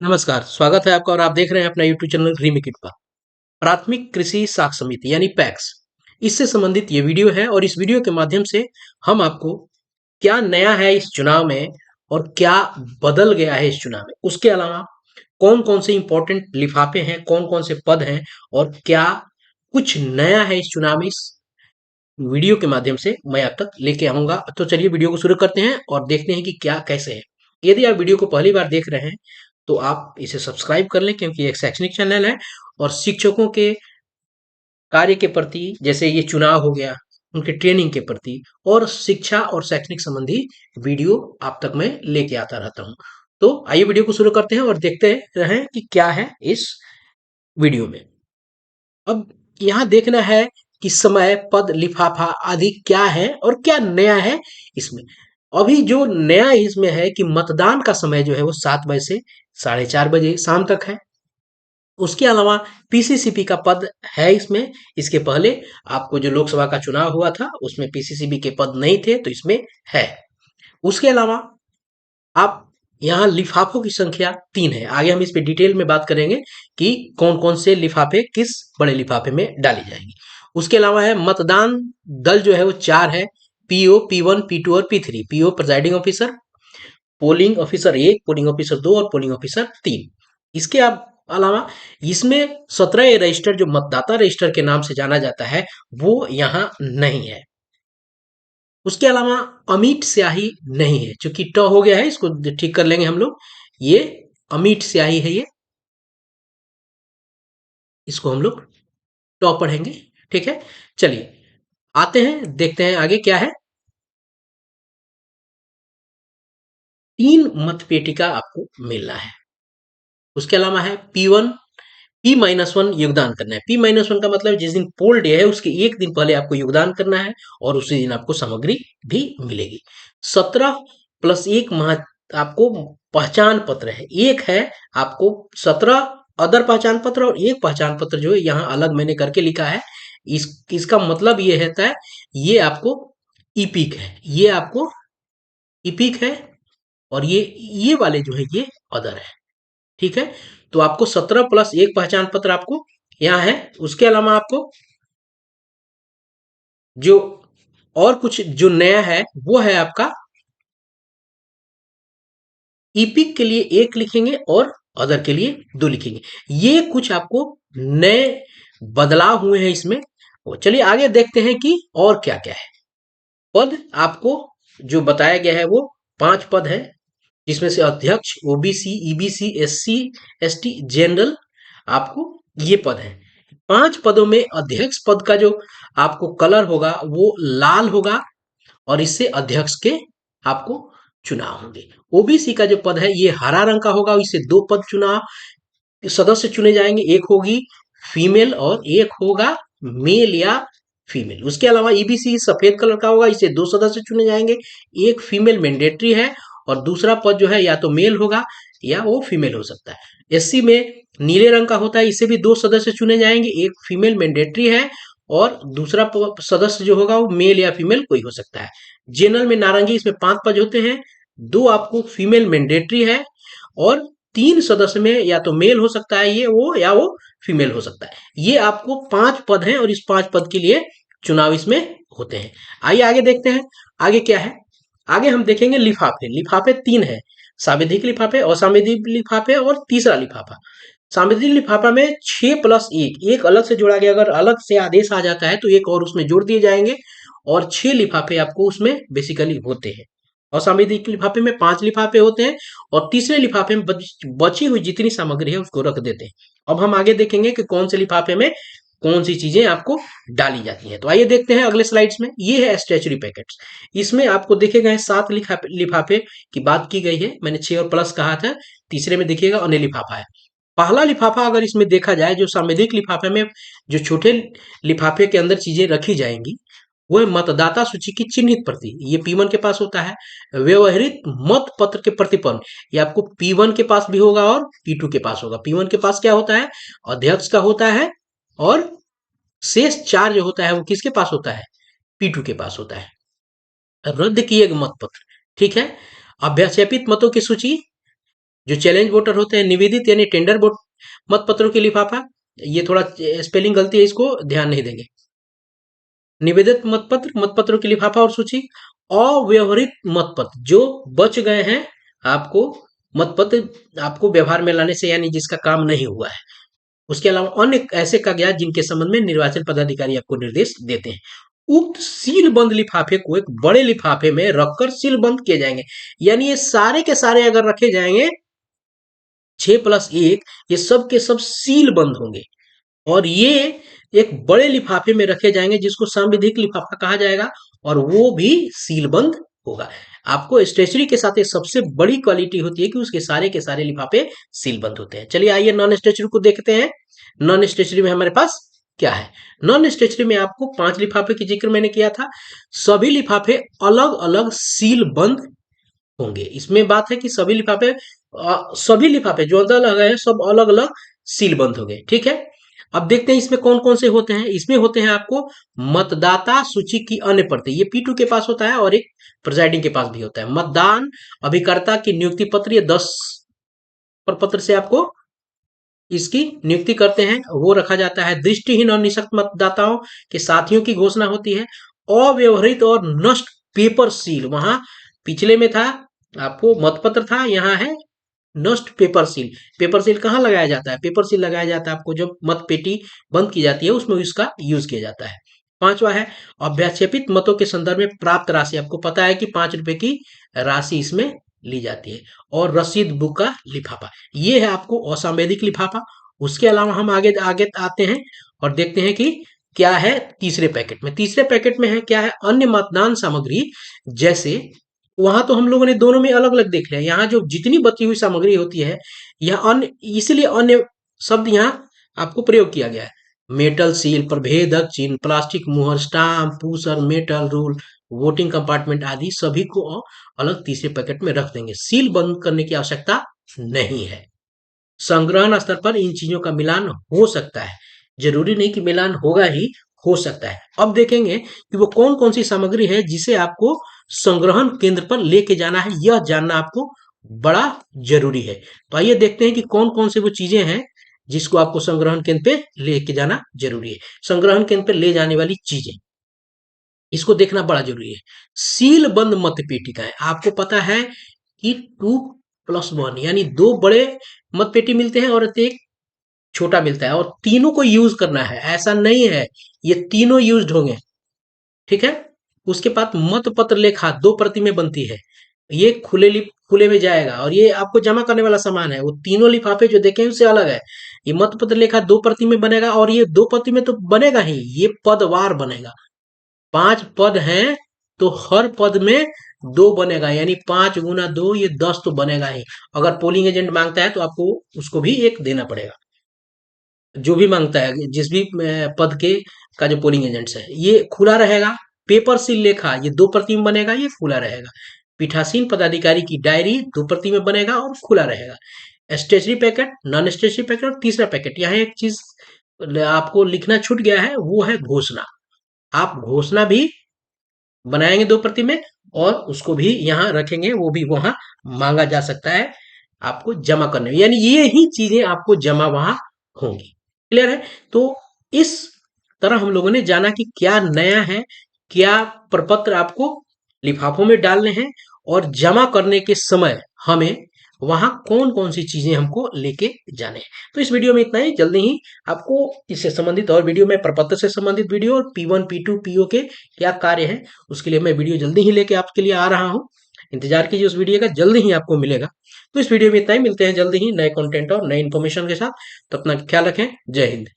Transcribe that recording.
नमस्कार, स्वागत है आपका और आप देख रहे हैं अपना यूट्यूब चैनल रीमिकिट पर। प्राथमिक कृषि साख समिति यानी पैक्स, इससे संबंधित ये वीडियो है और इस वीडियो के माध्यम से हम आपको क्या नया है इस चुनाव में और क्या बदल गया है इस चुनाव में, उसके अलावा कौन कौन से इंपॉर्टेंट लिफाफे हैं, कौन कौन से पद हैं और क्या कुछ नया है इस चुनाव में, इस वीडियो के माध्यम से मैं आप तक लेके आऊंगा। तो चलिए वीडियो को शुरू करते हैं और देखते हैं कि क्या कैसे है। यदि आप वीडियो को पहली बार देख रहे हैं तो आप इसे सब्सक्राइब कर लें, क्योंकि एक शैक्षणिक चैनल है और शिक्षकों के कार्य के प्रति, जैसे ये चुनाव हो गया, उनके ट्रेनिंग के प्रति और शिक्षा और शैक्षणिक संबंधी वीडियो आप तक मैं लेके आता रहता हूँ। तो आइए वीडियो को शुरू करते हैं और देखते रहें कि क्या है इस वीडियो में। अब यहाँ देखना है कि समय, पद, लिफाफा आदि क्या है और क्या नया है इसमें। अभी जो नया इसमें है कि मतदान का समय जो है वो 7 बजे से 4:30 बजे शाम तक है। उसके अलावा पीसीसीबी का पद है इसमें। इसके पहले आपको जो लोकसभा का चुनाव हुआ था उसमें पीसीसीबी के पद नहीं थे, तो इसमें है। उसके अलावा आप यहाँ लिफाफों की संख्या 3 है। आगे हम इस पे डिटेल में बात करेंगे कि कौन कौन से लिफाफे किस बड़े लिफाफे में डाली जाएंगी। उसके अलावा है मतदान दल जो है वो 4 है। पीओ, P1, P2 और P3। PO presiding officer, polling officer 1, polling officer 2 और पोलिंग ऑफिसर 3। इसके अलावा इसमें 17 रजिस्टर, जो मतदाता रजिस्टर के नाम से जाना जाता है, वो यहाँ नहीं है। उसके अलावा अमिट स्याही नहीं है, चूंकि ट हो गया है, इसको ठीक कर लेंगे हम लोग। ये अमिट स्याही है, ये इसको हम लोग ट पढ़ेंगे। ठीक है, चलिए आते हैं, देखते हैं आगे क्या है। 3 मतपेटिका आपको मिलना है। उसके अलावा है P1, P-1 योगदान करना है। P-1 का मतलब जिस दिन पोल डे है उसके एक दिन पहले आपको योगदान करना है और उसी दिन आपको सामग्री भी मिलेगी। 17+1 आपको पहचान पत्र है। एक है आपको 17 अदर पहचान पत्र और एक पहचान पत्र जो है यहाँ अलग मैंने करके लिखा है। इसका मतलब ये रहता है, ये आपको ईपिक है, ये आपको ईपिक है और ये वाले जो है ये अदर है। ठीक है, तो आपको 17+1 पहचान पत्र आपको यहाँ है। उसके अलावा आपको जो और कुछ जो नया है वो है आपका ईपिक के लिए 1 लिखेंगे और अदर के लिए 2 लिखेंगे। ये कुछ आपको नए बदलाव हुए हैं इसमें। चलिए आगे देखते हैं कि और क्या क्या है। पद आपको जो बताया गया है वो 5 पद है, जिसमें से अध्यक्ष, OBC, EBC, SC, ST, general, आपको ये पद है। 5 पदों में अध्यक्ष पद का जो आपको कलर होगा वो लाल होगा और इससे अध्यक्ष के आपको चुनाव होंगे। ओबीसी का जो पद है ये हरा रंग का होगा, इससे 2 पद चुनाव सदस्य चुने जाएंगे। एक होगी फीमेल और एक होगा मेल या फीमेल। उसके अलावा ईबीसी सफेद कलर का होगा, इसे 2 सदस्य चुने जाएंगे। एक फीमेल मैंडेटरी है और दूसरा पद जो है या तो मेल होगा या वो फीमेल हो सकता है। एससी में नीले रंग का होता है, इसे भी 2 सदस्य चुने जाएंगे। एक फीमेल मैंडेटरी है और दूसरा सदस्य जो होगा वो मेल या फीमेल कोई हो सकता है। जनरल में नारंगी, इसमें 5 पद होते हैं। 2 आपको फीमेल मैंडेटरी है और 3 सदस्य में या तो मेल हो सकता है ये वो या वो फीमेल हो सकता है। ये आपको 5 पद हैं और इस 5 पद के लिए चुनाव इसमें होते हैं। आइए आगे देखते हैं आगे क्या है। आगे हम देखेंगे लिफाफे। लिफाफे 3 है, सांविधिक लिफाफे, असांविधिक लिफाफे और तीसरा लिफाफा। सांविधिक लिफाफा में 6+1, एक अलग से जोड़ा गया, अगर अलग से आदेश आ जाता है तो एक और उसमें जोड़ दिए जाएंगे और 6 लिफाफे आपको उसमें बेसिकली होते हैं। असांविधिक लिफाफे में 5 लिफाफे होते हैं और तीसरे लिफाफे में बची हुई जितनी सामग्री है उसको रख देते हैं। अब हम आगे देखेंगे कि कौन से लिफाफे में कौन सी चीजें आपको डाली जाती हैं। तो आइए देखते हैं अगले स्लाइड्स में। ये है स्टेचुरी पैकेट्स। इसमें आपको देखे गए 7 लिफाफे की बात की गई है, मैंने 6 और प्लस कहा था। तीसरे में देखिएगा अन्य लिफाफा है। पहला लिफाफा अगर इसमें देखा जाए, जो सांविधिक लिफाफे में जो छोटे लिफाफे के अंदर चीजें रखी जाएंगी, वो है मतदाता सूची की चिन्हित प्रति, ये P1 के पास होता है। व्यवहारित मत पत्र के प्रतिफल, ये आपको P1 के पास भी होगा और P2 के पास होगा। P1 के पास क्या होता है, अध्यक्ष का होता है और शेष 4 जो होता है वो किसके पास होता है, P2 के पास होता है। रद्द किए गए मत पत्र, ठीक है। अभ्यासेपित मतों की सूची, जो चैलेंज वोटर होते हैं, निवेदित यानी टेंडर वोट मत पत्रों के लिफाफा, ये थोड़ा स्पेलिंग गलती है, इसको ध्यान नहीं देंगे। निवेदित मतपत्रों के लिफाफा और सूची। अव्यवहृत मतपत्र, जो बच गए हैं आपको मतपत्र आपको व्यवहार में लाने से, यानी जिसका काम नहीं हुआ है। उसके अलावा अन्य ऐसे कागजात जिनके संबंध में निर्वाचन पदाधिकारी आपको निर्देश देते हैं। उक्त सीलबंद लिफाफे को एक बड़े लिफाफे में रखकर सीलबंद किए जाएंगे। यानी ये सारे के सारे अगर रखे जाएंगे 6+1, ये सब के सब सील बंद होंगे और ये एक बड़े लिफाफे में रखे जाएंगे जिसको सांविधिक लिफाफा कहा जाएगा, और वो भी सीलबंद होगा। आपको स्टेशनरी के साथ ये सबसे बड़ी क्वालिटी होती है कि उसके सारे के सारे लिफाफे सीलबंद होते हैं। चलिए आइए नॉन स्टेशनरी को देखते हैं। नॉन स्टेशनरी में हमारे पास क्या है। नॉन स्टेशनरी में आपको 5 लिफाफे की जिक्र मैंने किया था। सभी लिफाफे अलग अलग सील बंद होंगे। इसमें बात है कि सभी लिफाफे जो अंदर लगे हैं सब अलग अलग सील बंद हो गए। ठीक है, अब देखते हैं इसमें कौन कौन से होते हैं। इसमें होते हैं आपको मतदाता सूची की अन्य प्रति, ये P2 के पास होता है और एक प्रिजाइडिंग के पास भी होता है। मतदान अभिकर्ता की नियुक्ति पत्र, ये 10 प्रपत्र से आपको इसकी नियुक्ति करते हैं, वो रखा जाता है। दृष्टिहीन और निःशक्त मतदाताओं के साथियों की घोषणा होती है। अव्यवहृत और नष्ट पेपर सील, वहां पिछले में था आपको मतपत्र था, यहाँ है नष्ट पेपर सील। पेपर सील कहाँ लगाया जाता है? पेपर सील लगाया जाता है आपको जब मत पेटी बंद की जाती है, उसमें इसका यूज किया जाता है। 5वां है अव्याक्षेपित मतों के संदर्भ में प्राप्त राशि। आपको पता है कि 5 रुपए की राशि इसमें ली जाती है। और रसीद बुक का लिफाफा, ये है आपको असंवैधिक लिफाफा। उसके अलावा हम आगे आगे आते हैं और देखते हैं कि क्या है तीसरे पैकेट में। तीसरे पैकेट में है क्या है, अन्य मतदान सामग्री। जैसे वहां तो हम लोगों ने दोनों में अलग अलग देख लिया, यहाँ जो जितनी बची हुई सामग्री होती है यह अन्य, इसलिए अन्य शब्द यहाँ आपको प्रयोग किया गया है। मेटल सील, प्रभेदक चिन्ह, प्लास्टिक मुहर, स्टाम्प, पूसर, मेटल रूल, वोटिंग कंपार्टमेंट आदि सभी को अलग तीसरे पैकेट में रख देंगे। सील बंद करने की आवश्यकता नहीं है। संग्रहण स्तर पर इन चीजों का मिलान हो सकता है, जरूरी नहीं कि मिलान होगा ही, हो सकता है। अब देखेंगे कि वो कौन कौन सी सामग्री है जिसे आपको संग्रहण केंद्र पर लेके जाना है, यह जानना आपको बड़ा जरूरी है। तो आइए देखते हैं कि कौन कौन से वो चीजें हैं जिसको आपको संग्रहण केंद्र पे लेके जाना जरूरी है। संग्रहण केंद्र पे ले जाने वाली चीजें, इसको देखना बड़ा जरूरी है। सील बंद मत पेटिकाएं, आपको पता है कि 2+1 यानी 2 बड़े मत पेटी मिलते हैं और एक छोटा मिलता है, और तीनों को यूज करना है, ऐसा नहीं है ये तीनों यूज्ड होंगे। ठीक है, उसके बाद मत पत्र लेखा 2 प्रति में बनती है, ये खुले में जाएगा और ये आपको जमा करने वाला सामान है। वो तीनों लिफाफे जो देखे उससे अलग है। ये मत पत्र लेखा 2 प्रति में बनेगा, और ये 2 प्रति में तो बनेगा ही, ये पदवार बनेगा। 5 पद हैं तो हर पद में 2 बनेगा, यानी 5 गुना 2 ये 10 तो बनेगा ही। अगर पोलिंग एजेंट मांगता है तो आपको उसको भी 1 देना पड़ेगा, जो भी मांगता है जिस भी पद के का जो पोलिंग एजेंट्स है। ये खुला रहेगा। पेपर सील लेखा ये 2 प्रति में बनेगा, ये खुला रहेगा। पीठासीन पदाधिकारी की डायरी 2 प्रति में बनेगा और खुला रहेगा। Stationery packet, non stationery packet और तीसरा पैकेट। यहाँ एक चीज आपको लिखना छूट गया है, वो है घोषणा। आप घोषणा भी बनाएंगे 2 प्रति में और उसको भी यहाँ रखेंगे, वो भी वहां मांगा जा सकता है आपको जमा करने में, यानी ये ही चीजें आपको जमा वहां होंगी। क्लियर है? तो इस तरह हम लोगों ने जाना कि क्या नया है, क्या प्रपत्र आपको लिफाफों में डालने हैं, और जमा करने के समय हमें वहां कौन कौन सी चीजें हमको लेके जाने हैं। तो इस वीडियो में इतना ही। जल्दी ही आपको इससे संबंधित और वीडियो में प्रपत्र से संबंधित वीडियो और P1 P2 PO के क्या कार्य है उसके लिए मैं वीडियो जल्दी ही लेके आपके लिए आ रहा हूँ। इंतजार कीजिए उस वीडियो का, जल्दी ही आपको मिलेगा। तो इस वीडियो में इतना ही, मिलते हैं जल्दी ही नए कंटेंट और नए इन्फॉर्मेशन के साथ। तो अपना ख्याल रखें। जय हिंद।